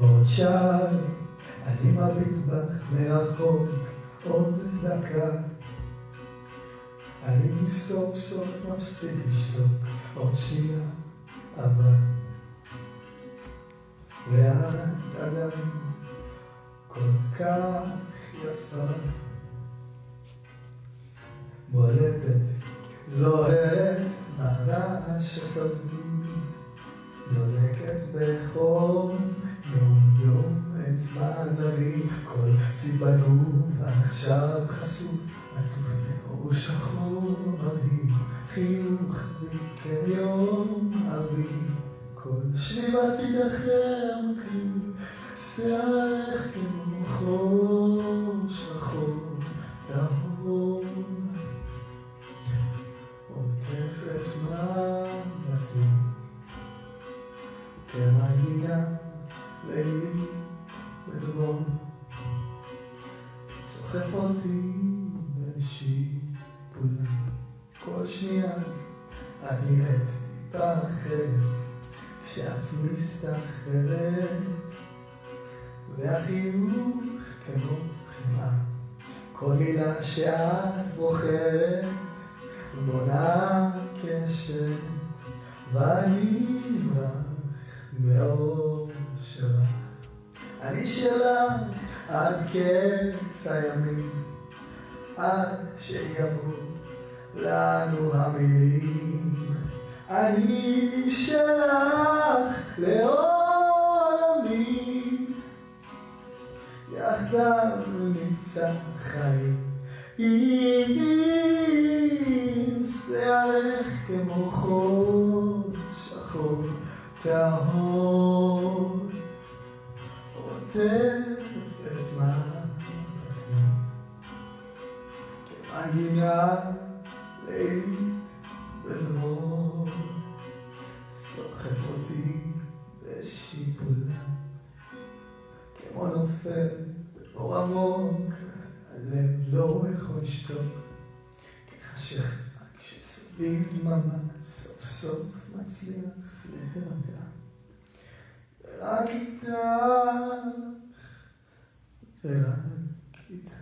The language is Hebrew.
עוד שעה אני מביט בך מרחוק עוד דקה, אני סוף סוף מפסיק לשתוק עוד שנייה, אבל ואת עדיין כל כך יפה, בולטת זוהרת ברעש הסודי, דולקת בחום יום יום אצבע נרי, כל סיבה גוף עכשיו חסות עטוף מאור שחור מרהיב, חיוך וכיום אביב, כל שביבה תידחר מקריב, שיערך כמו חור שחור טהור, עוטפת מבטי כמנגינה לילית בדרום, סוחף אותי בשיפולה, כל שנייה אני נראית טיפה אחרת כשאת מסתחררת, והחיוך כמו חמאה, כל מילה שאת בוחרת בונה קשר, ואני נמרח מאור שלך, אני שלך עד קץ הימים, עד שיגמרו לנו המילים, אני שלך לעולמי, יחדיו נמצא חיים, עם שיערך כמו חור שחור טהור, עוטפת מבטי כמנגינה לילית בדרום, סוחף אותי בשיפולה כמו נופל בבור עמוק, הלב לא יכול לשתוק, כחשך רק שסביב דממה סוף סוף מצליח להירגע, ורק איתך ורק איתך